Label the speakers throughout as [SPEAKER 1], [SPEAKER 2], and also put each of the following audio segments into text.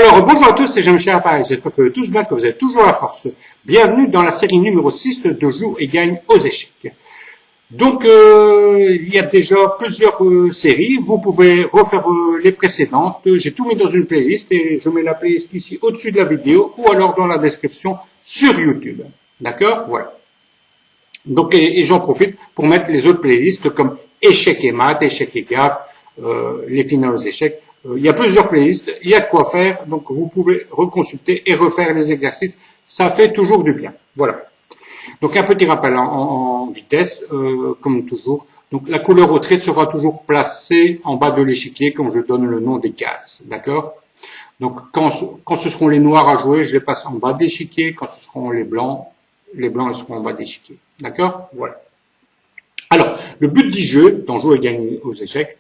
[SPEAKER 1] Alors, bonjour à tous, c'est Jean-Michel Appareil. J'espère que tous bien, que vous avez toujours la force. Bienvenue dans la série numéro 6 de Joue et gagne aux échecs. Donc, il y a déjà plusieurs séries. Vous pouvez refaire les précédentes. J'ai tout mis dans une playlist et je mets la playlist ici au-dessus de la vidéo ou alors dans la description sur YouTube. D'accord? Voilà. Donc, et j'en profite pour mettre les autres playlists comme échecs et maths, échecs et gaffe, les finales aux échecs. Il y a plusieurs playlists, il y a de quoi faire, donc vous pouvez reconsulter et refaire les exercices. Ça fait toujours du bien. Voilà. Donc un petit rappel en vitesse, comme toujours. Donc la couleur au trait sera toujours placée en bas de l'échiquier quand je donne le nom des cases. D'accord? Donc quand ce seront les noirs à jouer, je les passe en bas de l'échiquier. Quand ce seront les blancs ils seront en bas de l'échiquier. D'accord? Voilà. Alors, le but du jeu, dans Jouer et gagner aux échecs,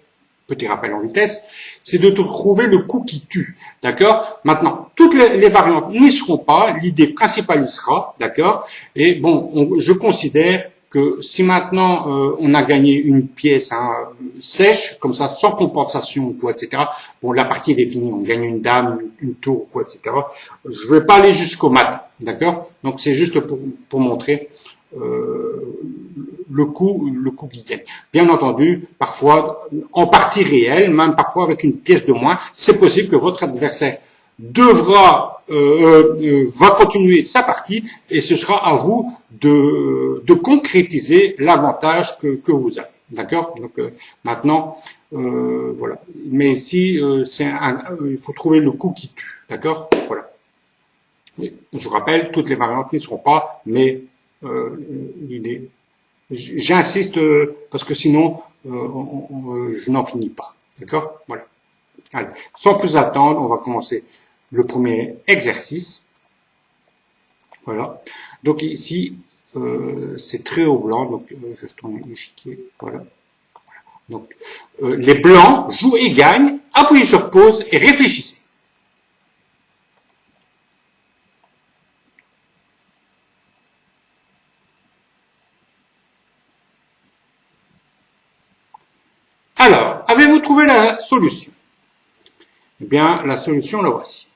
[SPEAKER 1] petit rappel en vitesse, c'est de trouver le coup qui tue, d'accord? Maintenant, toutes les variantes n'y seront pas, l'idée principale y sera, d'accord? Et bon, je considère que si maintenant on a gagné une pièce sèche, comme ça, sans compensation, quoi, etc., bon, la partie est définie, on gagne une dame, une tour, quoi, etc., je vais pas aller jusqu'au mat, d'accord? Donc c'est juste pour montrer le coup qui gagne. Bien entendu, parfois, en partie réelle, même parfois avec une pièce de moins, c'est possible que votre adversaire va continuer sa partie et ce sera à vous de concrétiser l'avantage que vous avez. D'accord? Donc maintenant, voilà. Mais ici, il faut trouver le coup qui tue. D'accord? Voilà. Et je vous rappelle, toutes les variantes n'y seront pas, mais l'idée. J'insiste parce que sinon, je n'en finis pas. D'accord? Voilà. Allez, sans plus attendre, on va commencer le premier exercice. Voilà. Donc ici, c'est très haut blanc. Donc je vais retourner l'échiquier. Voilà. Donc les blancs jouent et gagnent. Appuyez sur pause et réfléchissez. Alors, avez-vous trouvé la solution? Eh bien, la solution, la voici.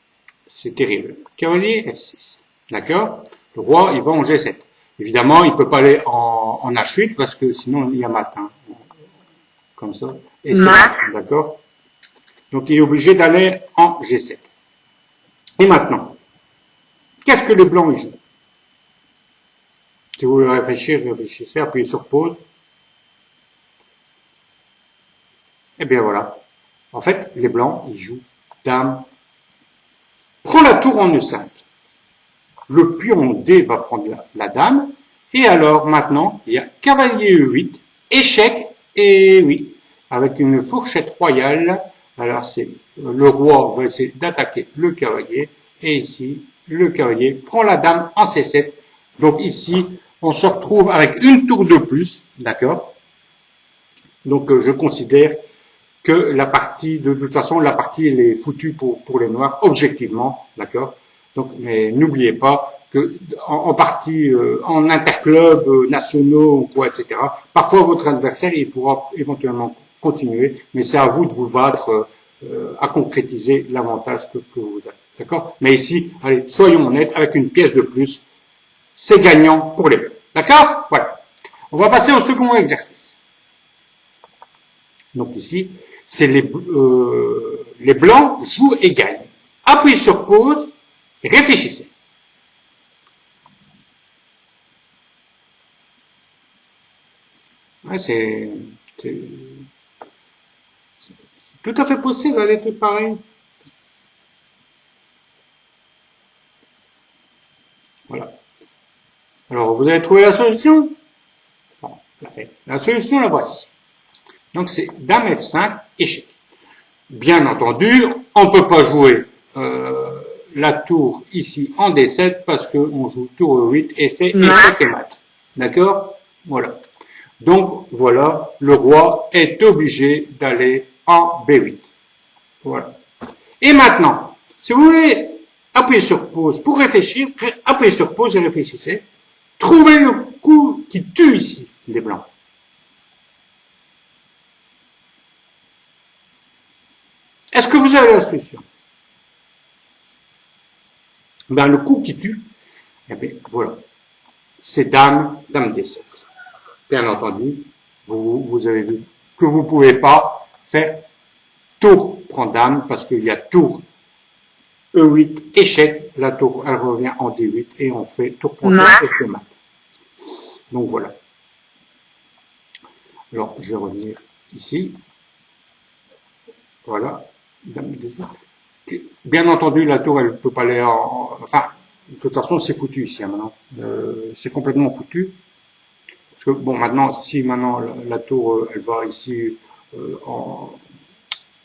[SPEAKER 1] C'est terrible. Cavalier F6. D'accord? Le roi, il va en G7. Évidemment, il peut pas aller en H8 parce que sinon, il y a mat. Hein. Comme ça. Et c'est mat. D'accord? Donc, il est obligé d'aller en G7. Et maintenant, qu'est-ce que les blancs jouent? Si vous voulez réfléchir, réfléchissez, appuyez sur pause. Eh bien, voilà. En fait, les blancs, ils jouent dame. Prends la tour en E5. Le pion D va prendre la dame. Et alors, maintenant, il y a cavalier E8, échec, et oui, avec une fourchette royale. Alors, c'est le roi va essayer d'attaquer le cavalier. Et ici, le cavalier prend la dame en C7. Donc ici, on se retrouve avec une tour de plus. D'accord? Donc, je considère que la partie, de toute façon, la partie, elle est foutue pour les noirs, objectivement. D'accord? Donc, mais n'oubliez pas que en partie, en interclub, nationaux ou quoi, etc., parfois votre adversaire, il pourra éventuellement continuer, mais c'est à vous de vous battre à concrétiser l'avantage que vous avez. D'accord? Mais ici, allez, soyons honnêtes, avec une pièce de plus, c'est gagnant pour les bleus. D'accord? Voilà. On va passer au second exercice. Donc ici, c'est les blancs jouent et gagnent. Appuyez sur pause et réfléchissez. Ouais, c'est tout à fait possible avec tout pareil. Voilà. Alors, vous avez trouvé la solution? Bon, la solution, la voici. Donc, c'est dame F5, échec. Bien entendu, on ne peut pas jouer la tour ici en D7 parce qu'on joue tour E8 et c'est échec et mat. D'accord? Voilà. Donc, voilà, le roi est obligé d'aller en B8. Voilà. Et maintenant, si vous voulez appuyer sur pause pour réfléchir, appuyez sur pause et réfléchissez. Trouvez le coup qui tue ici, les blancs. Est-ce que vous avez la solution? Ben, le coup qui tue, eh bien, voilà, c'est dame D7. Bien entendu, vous avez vu que vous pouvez pas faire tour prend dame parce qu'il y a tour E8 échec, la tour elle revient en D8 et on fait tour prend tour et c'est mat. Donc voilà. Alors je vais revenir ici. Voilà. Dame D7. Bien entendu, la tour elle peut pas aller enfin, de toute façon c'est foutu ici hein, maintenant. C'est complètement foutu. Parce que bon maintenant, si maintenant la tour elle va ici en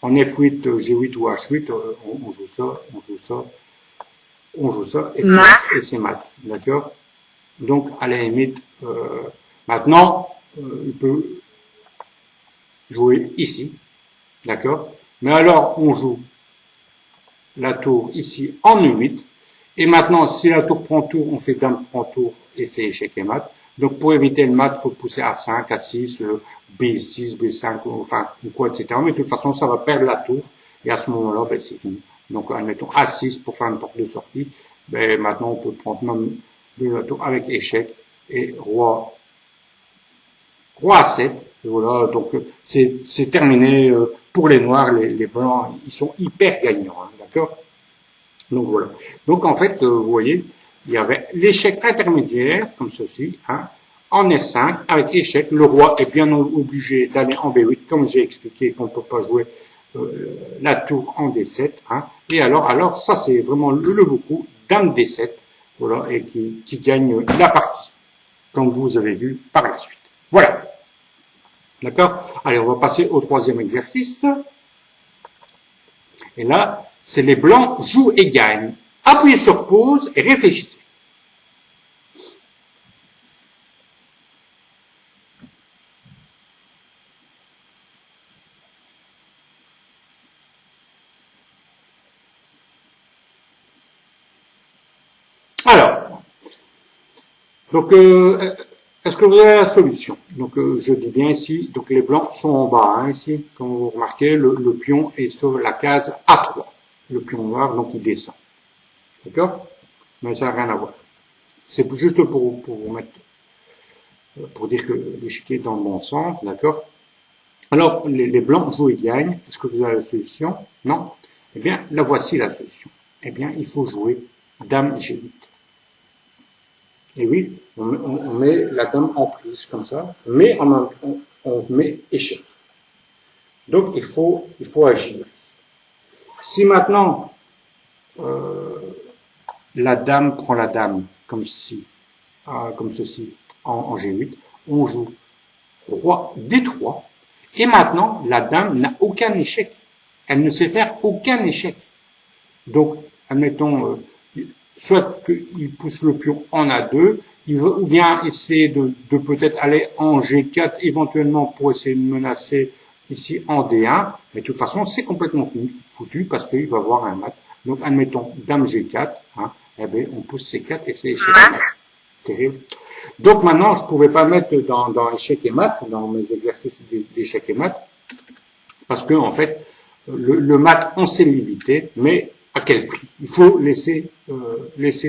[SPEAKER 1] F8, G8 ou H8, on joue ça, on joue ça, on joue ça, et c'est mat, d'accord. Donc, à la limite, maintenant, il peut jouer ici, d'accord. Mais alors, on joue la tour ici en E8, et maintenant, si la tour prend tour, on fait dame prend tour, et c'est échec et mat. Donc, pour éviter le mat, il faut pousser A5, A6, B6, B5, enfin, ou quoi, etc. Mais de toute façon, ça va perdre la tour, et à ce moment-là, ben, c'est fini. Donc, admettons A6 pour faire une porte de sortie. Ben, maintenant, on peut prendre même de la tour avec échec, et roi A7. Et voilà, donc c'est terminé pour les noirs, les blancs, ils sont hyper gagnants, hein, d'accord. Donc voilà. Donc en fait, vous voyez, il y avait l'échec intermédiaire, comme ceci, hein, en F5, avec échec. Le roi est bien obligé d'aller en B8, comme j'ai expliqué qu'on ne peut pas jouer la tour en D7. Hein. Et alors ça c'est vraiment le beau coup, dame D7, voilà, et qui gagne la partie, comme vous avez vu par la suite. Voilà. D'accord. Allez, on va passer au troisième exercice. Et là, c'est les blancs jouent et gagnent. Appuyez sur pause et réfléchissez. Alors, donc, est-ce que vous avez la solution? Donc, je dis bien ici, donc les blancs sont en bas, hein, ici. Comme vous remarquez, le pion est sur la case A3. Le pion noir, donc il descend. D'accord? Mais ça n'a rien à voir. C'est juste pour vous mettre, pour dire que l'échiquier est dans le bon sens, d'accord? Alors, les blancs jouent et gagnent. Est-ce que vous avez la solution? Non? Eh bien, la voici la solution. Eh bien, il faut jouer dame G8. Et oui, on met la dame en prise comme ça, mais on met échec. Donc, il faut agir. Si maintenant, la dame prend la dame comme ceci, en G8, on joue roi D3, et maintenant, la dame n'a aucun échec. Elle ne sait faire aucun échec. Donc, admettons, soit qu'il pousse le pion en A2, ou bien essayer de peut-être aller en G4 éventuellement pour essayer de menacer ici en D1, mais de toute façon c'est complètement foutu parce qu'il va avoir un mat. Donc admettons dame G4, hein, eh bien, on pousse C4 et c'est échec et mat. Terrible. Donc maintenant je ne pouvais pas mettre dans échec et mat, dans mes exercices d'échec et mat, parce que en fait le mat on sait l'éviter, mais à quel prix? Il faut laisser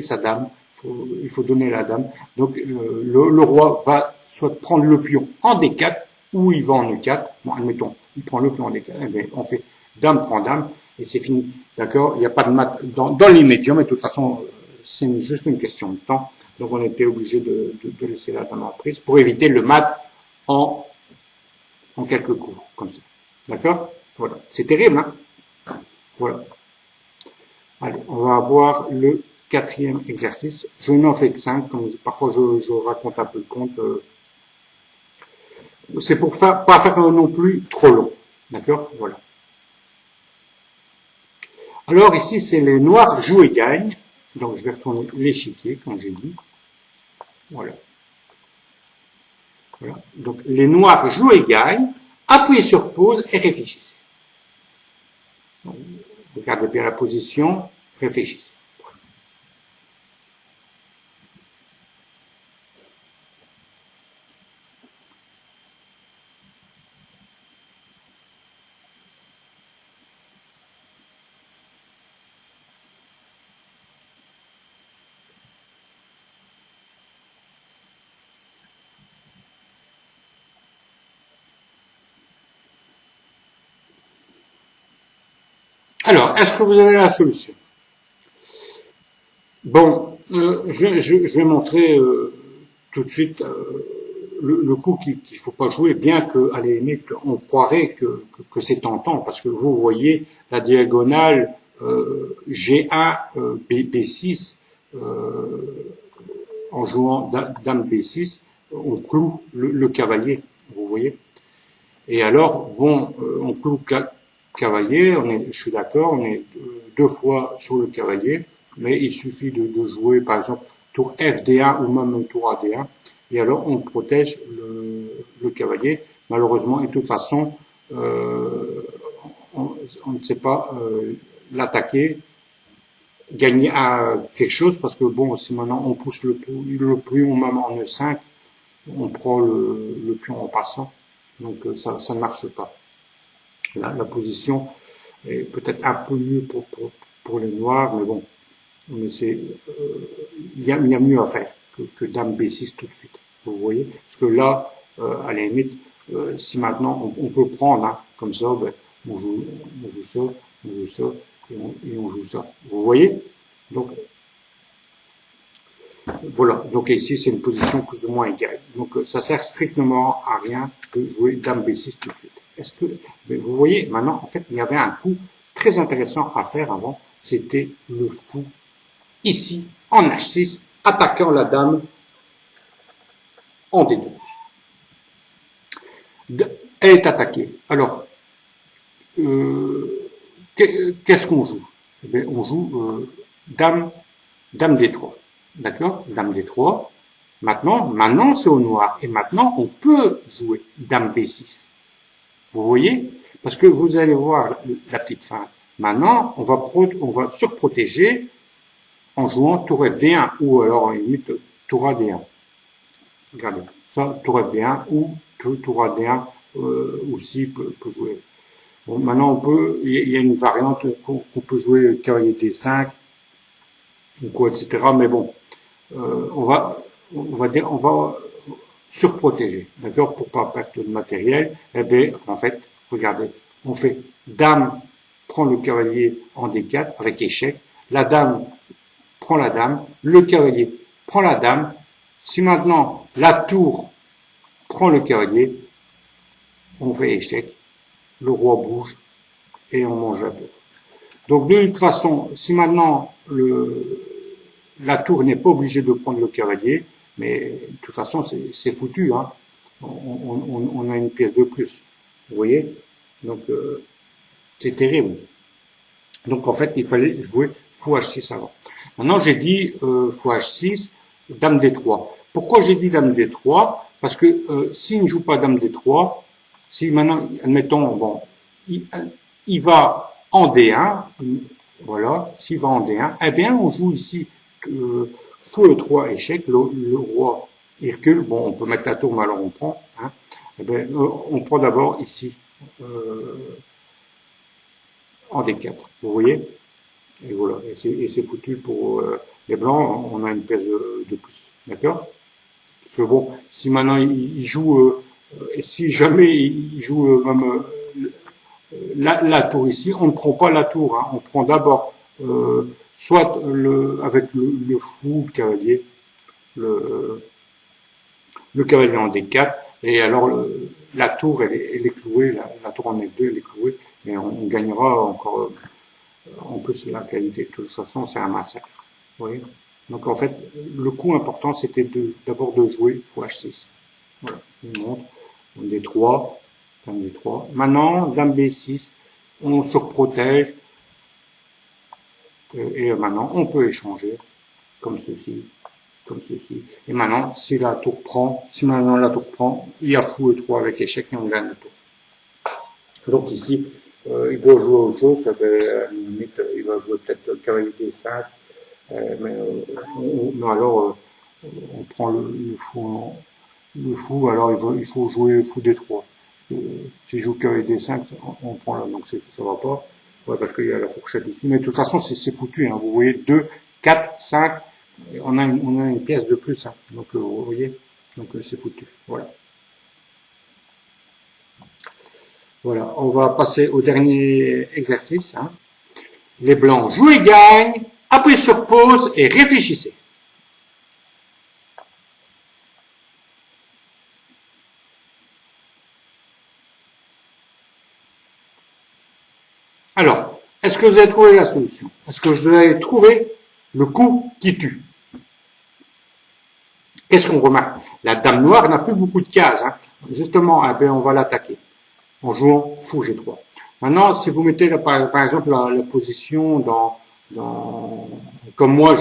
[SPEAKER 1] sa dame, il faut donner la dame. Donc le roi va soit prendre le pion en D4 ou il va en E4. Bon, admettons, il prend le pion en D4, eh bien, on fait dame prend dame et c'est fini. D'accord. Il n'y a pas de mat dans l'immédiat, mais de toute façon c'est juste une question de temps. Donc on était obligé de laisser la dame en prise pour éviter le mat en quelques coups comme ça. D'accord. Voilà. C'est terrible, hein. Voilà. Allez, on va voir le quatrième exercice. Je n'en fais que 5, comme parfois je raconte un peu le compte. C'est pour pas faire non plus trop long. D'accord. Voilà. Alors ici, c'est les noirs jouent et gagnent. Donc je vais retourner l'échiquier, comme j'ai dit. Voilà. Voilà. Donc les noirs jouent et gagnent. Appuyez sur pause et réfléchissez. Donc, regardez bien la position, réfléchissez. Alors, est-ce que vous avez la solution? Bon, je vais montrer tout de suite le coup qu'il faut pas jouer, bien que, à la limite, on croirait que c'est tentant, parce que vous voyez la diagonale G1, B6, en jouant Dame B6, on cloue le cavalier, vous voyez. Et alors, bon, on cloue cavalier, je suis d'accord, on est deux fois sur le cavalier, mais il suffit de jouer, par exemple, tour FD1 ou même tour AD1, et alors on protège le cavalier. Malheureusement, et de toute façon, on ne sait pas l'attaquer, gagner à quelque chose, parce que bon, si maintenant on pousse le pion même en E5, on prend le pion en passant, donc ça ne marche pas. La position est peut-être un peu mieux pour les noirs, mais bon, il y a mieux à faire que Dame B6 tout de suite, vous voyez, parce que là, à la limite, si maintenant on peut prendre, hein, comme ça, ben, on joue ça, on joue ça, et on joue ça, vous voyez. Donc voilà, donc ici c'est une position plus ou moins égale. Donc ça sert strictement à rien de jouer Dame B6 tout de suite. Est-ce que, mais vous voyez, maintenant, en fait, il y avait un coup très intéressant à faire avant, c'était le fou, ici, en H6, attaquant la dame en D2. Elle est attaquée. Alors, qu'est-ce qu'on joue? Eh bien, on joue dame D3. D'accord? Dame D3. Maintenant c'est au noir. Et maintenant, on peut jouer Dame B6. Vous voyez? Parce que vous allez voir la petite fin. Maintenant, on va surprotéger en jouant tour FD1 ou alors en limite tour AD1. Regardez, ça, tour FD1 ou tour AD1 aussi peut jouer. Bon, maintenant, il y a une variante qu'on peut jouer cavalier D5 ou quoi, etc. Mais bon, on va surprotéger, d'accord, pour pas perdre de matériel. Eh bien, en fait, regardez, on fait dame prend le cavalier en D4 avec échec, la dame prend la dame, le cavalier prend la dame. Si maintenant la tour prend le cavalier, on fait échec, le roi bouge et on mange la tour. Donc de toute façon, si maintenant la tour n'est pas obligée de prendre le cavalier, mais de toute façon c'est foutu, hein. On a une pièce de plus, vous voyez. Donc c'est terrible. Donc en fait il fallait jouer fou H6 avant. Maintenant j'ai dit fou H6, dame D3. Pourquoi j'ai dit dame D3? Parce que s'il ne joue pas dame D3, si maintenant, admettons, bon, il va en D1, voilà, s'il va en D1, eh bien on joue ici fou E3 échec, le roi il recule, bon on peut mettre la tour mais alors on prend, hein, eh bien, on prend d'abord ici en D4, vous voyez, et voilà, et c'est foutu pour les blancs, on a une pièce de plus, d'accord? Parce que bon, si maintenant il joue, et si jamais il joue même la tour ici, on ne prend pas la tour, hein, on prend d'abord soit avec le fou, le cavalier, le cavalier en D4, et alors la tour elle est clouée, la tour en F2 elle est clouée, et on gagnera encore en plus la qualité. De toute façon, c'est un massacre. Vous voyez. Donc en fait, le coup important c'était d'abord de jouer fou H6. Voilà, je montre. Dame D3, dame D3. Maintenant, dame B6, on surprotège. Et maintenant, on peut échanger comme ceci, comme ceci. Et maintenant, si maintenant la tour prend, il y a fou E3 avec échec et on gagne la tour. Donc ici, il doit jouer autre chose. À la limite, il va jouer peut-être cavalier D5. Mais alors, on prend le fou, alors il faut jouer fou D3. Si je joue cavalier D5, on prend là, donc ça va pas. Ouais, parce qu'il y a la fourchette ici. Mais de toute façon, c'est foutu, hein. Vous voyez, 2, 4, 5, on a une pièce de plus, hein. Donc, vous voyez, donc c'est foutu. Voilà. Voilà, on va passer au dernier exercice, hein. Les blancs jouent et gagnent. Appuyez sur pause et réfléchissez. Alors, est-ce que vous avez trouvé la solution? Est-ce que vous avez trouvé le coup qui tue? Qu'est-ce qu'on remarque? La dame noire n'a plus beaucoup de cases. Hein. Justement, eh bien, on va l'attaquer en jouant fou G3. Maintenant, si vous mettez par exemple la position comme moi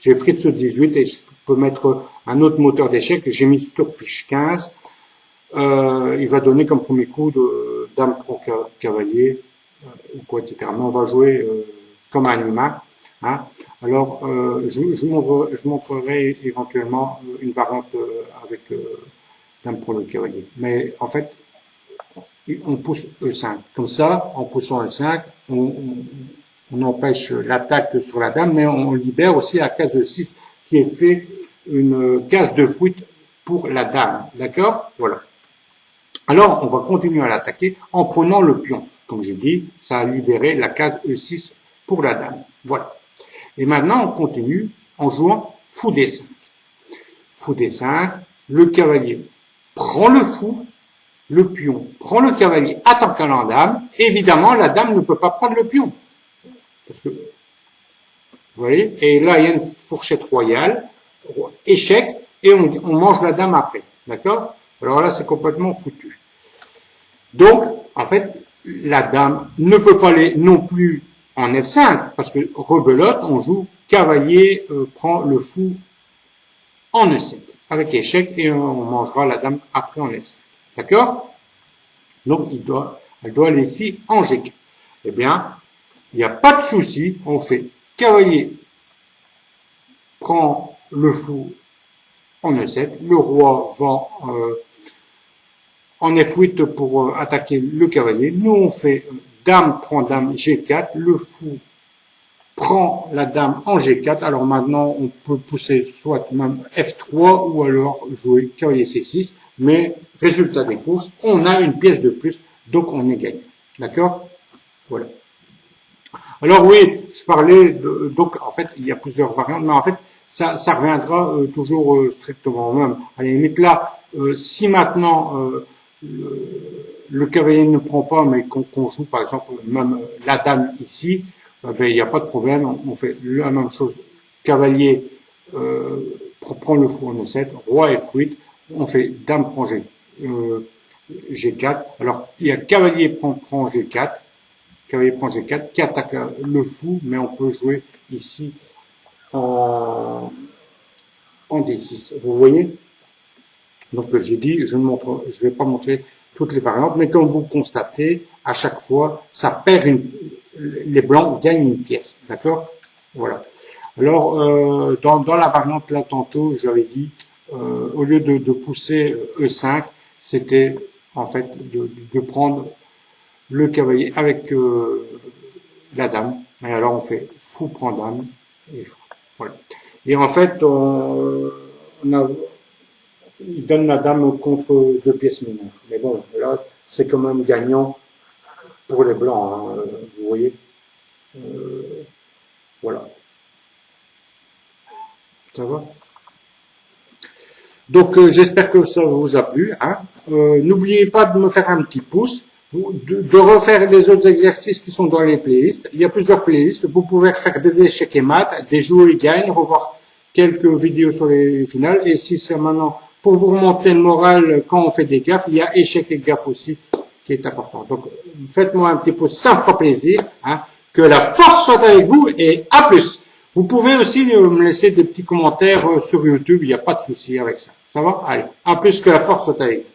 [SPEAKER 1] j'ai Fritz 18 et je peux mettre un autre moteur d'échecs, j'ai mis Stockfish 15, il va donner comme premier coup de dame prend cavalier ou quoi, etc. Mais on va jouer comme un animal. Hein. Alors, je montrerai éventuellement une variante avec dame prend le cavalier. Mais en fait, on pousse E5. Comme ça, en poussant E5, on empêche l'attaque sur la dame, mais on libère aussi la case E6 qui est fait une case de fuite pour la dame. D'accord? Voilà. Alors, on va continuer à l'attaquer en prenant le pion. Comme je dis, ça a libéré la case E6 pour la dame. Voilà. Et maintenant, on continue en jouant fou D5. Fou D5, le cavalier prend le fou, le pion prend le cavalier attaquant la dame. Évidemment, la dame ne peut pas prendre le pion. Parce que, vous voyez, et là, il y a une fourchette royale, échec, et on mange la dame après. D'accord? Alors là, c'est complètement foutu. Donc, en fait, la dame ne peut pas aller non plus en F5, parce que rebelote, on joue cavalier prend le fou en E7, avec échec, et on mangera la dame après en F5. D'accord? Donc, elle doit aller ici en G4. Eh bien, il n'y a pas de souci, on fait cavalier prend le fou en E7, le roi va en F8 pour attaquer le cavalier, nous on fait dame prend dame G4, le fou prend la dame en G4, alors maintenant on peut pousser soit même F3 ou alors jouer cavalier C6, mais résultat des courses, on a une pièce de plus, donc on est gagnant. D'accord? Voilà. Alors oui, je parlais donc en fait il y a plusieurs variantes, mais en fait ça reviendra toujours strictement au même. À la limite là, si maintenant le cavalier ne prend pas, mais qu'on joue par exemple même la dame ici, ben il n'y a pas de problème, on fait la même chose. Cavalier prend le fou en E7, roi F8, on fait dame prend G4. Alors il y a cavalier prend G4. Cavalier prend G4, qui attaque le fou, mais on peut jouer ici en D6. Vous voyez? Donc j'ai dit, je ne vais pas montrer toutes les variantes, mais comme vous constatez, à chaque fois, ça perd les blancs gagnent une pièce. D'accord? Voilà. Alors, dans la variante là, tantôt, j'avais dit, au lieu de pousser E5, c'était en fait de prendre le cavalier avec la dame. Et alors on fait fou prend dame et fou. Voilà. Et en fait, il donne la dame contre deux pièces mineures. Mais bon, là, c'est quand même gagnant pour les blancs. Hein, vous voyez. Voilà. Ça va? Donc, j'espère que ça vous a plu. Hein. N'oubliez pas de me faire un petit pouce. De refaire les autres exercices qui sont dans les playlists. Il y a plusieurs playlists. Vous pouvez faire des échecs et maths, des jeux et gagne, revoir quelques vidéos sur les finales. Et si c'est maintenant pour vous remonter le moral quand on fait des gaffes, il y a échecs et gaffes aussi qui est important. Donc, faites-moi un petit pouce, ça me fera plaisir. Hein. Que la force soit avec vous et à plus. Vous pouvez aussi me laisser des petits commentaires sur YouTube. Il n'y a pas de souci avec ça. Ça va? Allez. À plus, que la force soit avec vous.